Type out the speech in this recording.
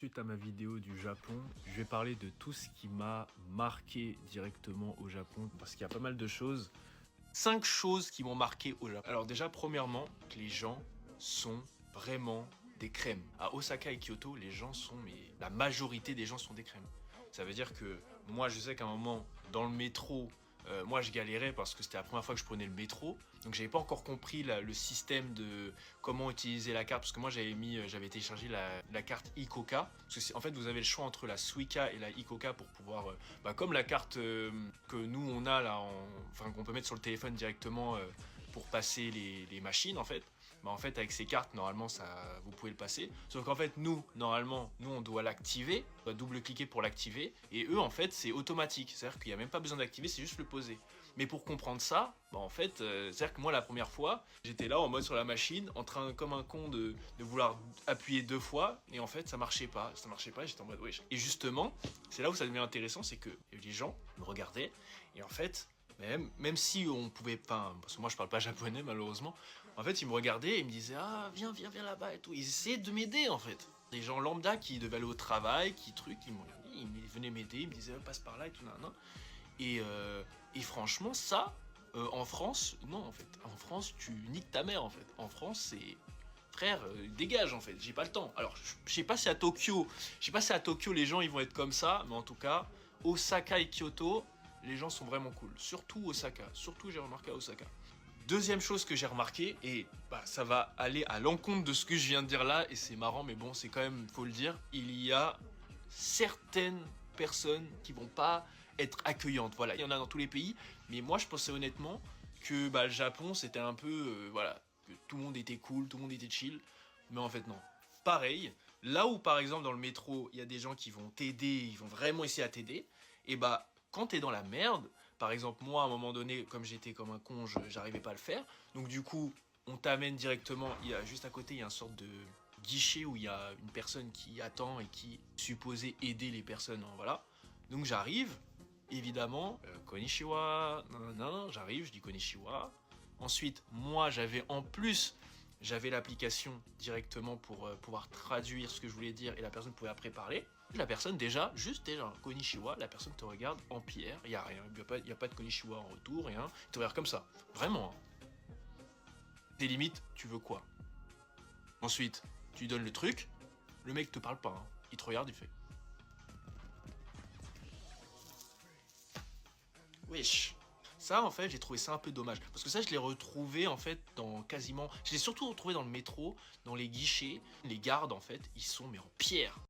Suite à ma vidéo du Japon, je vais parler de tout ce qui m'a marqué directement au Japon, parce qu'il y a pas mal de choses. 5 choses qui m'ont marqué au Japon. Alors déjà, premièrement, les gens sont vraiment des crèmes. À Osaka et Kyoto, les gens sont, mais la majorité des gens sont des crèmes. Ça veut dire que moi, je sais qu'à un moment, dans le métro, moi, je galérais parce que c'était la première fois que je prenais le métro. Donc, j'avais pas encore compris le système de comment utiliser la carte. Parce que moi, j'avais téléchargé la carte Icoca. Parce que en fait, vous avez le choix entre la Suica et la Icoca pour pouvoir, comme la carte que nous, on a là, enfin, qu'on peut mettre sur le téléphone directement pour passer les machines, en fait. En fait, avec ces cartes, normalement, vous pouvez le passer. Sauf qu'en fait, nous, normalement, on doit l'activer, on doit double-cliquer pour l'activer. Et eux, en fait, c'est automatique. C'est-à-dire qu'il n'y a même pas besoin d'activer, c'est juste le poser. Mais pour comprendre ça, en fait, c'est-à-dire que moi, la première fois, j'étais là en mode sur la machine, en train, comme un con, de vouloir appuyer 2 fois. Et en fait, ça marchait pas. Ça marchait pas, j'étais en mode, wesh. Et justement, c'est là où ça devient intéressant, c'est que les gens me regardaient. Et en fait, même si on pouvait pas, parce que moi je parle pas japonais malheureusement, en fait ils me regardaient et ils me disaient ah viens là-bas et tout, ils essayaient de m'aider en fait. Des gens lambda qui devaient aller au travail, ils venaient m'aider, ils me disaient passe par là et tout nan. Et franchement ça, en France, non en fait, en France tu niques ta mère en fait, en France c'est frère, dégage en fait, j'ai pas le temps. Alors je sais pas si à Tokyo, les gens ils vont être comme ça, mais en tout cas Osaka et Kyoto, les gens sont vraiment cool. Surtout Osaka. Surtout, j'ai remarqué à Osaka. Deuxième chose que j'ai remarqué, et ça va aller à l'encontre de ce que je viens de dire là, et c'est marrant, mais bon, c'est quand même, faut le dire, il y a certaines personnes qui vont pas être accueillantes. Voilà, il y en a dans tous les pays, mais moi, je pensais honnêtement que le Japon, c'était un peu, voilà, que tout le monde était cool, tout le monde était chill, mais en fait, non. Pareil, là où, par exemple, dans le métro, il y a des gens qui vont t'aider, ils vont vraiment essayer à t'aider, et quand t'es dans la merde, par exemple moi à un moment donné, comme j'étais comme un con, j'arrivais pas à le faire, donc du coup on t'amène directement, il y a juste à côté il y a une sorte de guichet où il y a une personne qui attend et qui est supposée aider les personnes, hein, voilà. Donc j'arrive, évidemment, konnichiwa, nanana, j'arrive, je dis konnichiwa. Ensuite, moi j'avais l'application directement pour pouvoir traduire ce que je voulais dire et la personne pouvait après parler. La personne déjà, konnichiwa, la personne te regarde en pierre, il n'y a rien, il n'y a pas de konnichiwa en retour, rien, il te regarde comme ça, vraiment. Hein. Tes limites, tu veux quoi? Ensuite, tu lui donnes le truc, le mec te parle pas, hein. Il te regarde, il fait. Wesh. Ça, en fait, j'ai trouvé ça un peu dommage. Parce que ça, je l'ai retrouvé, en fait, dans quasiment... Je l'ai surtout retrouvé dans le métro, dans les guichets. Les gardes, en fait, ils sont mais en pierre.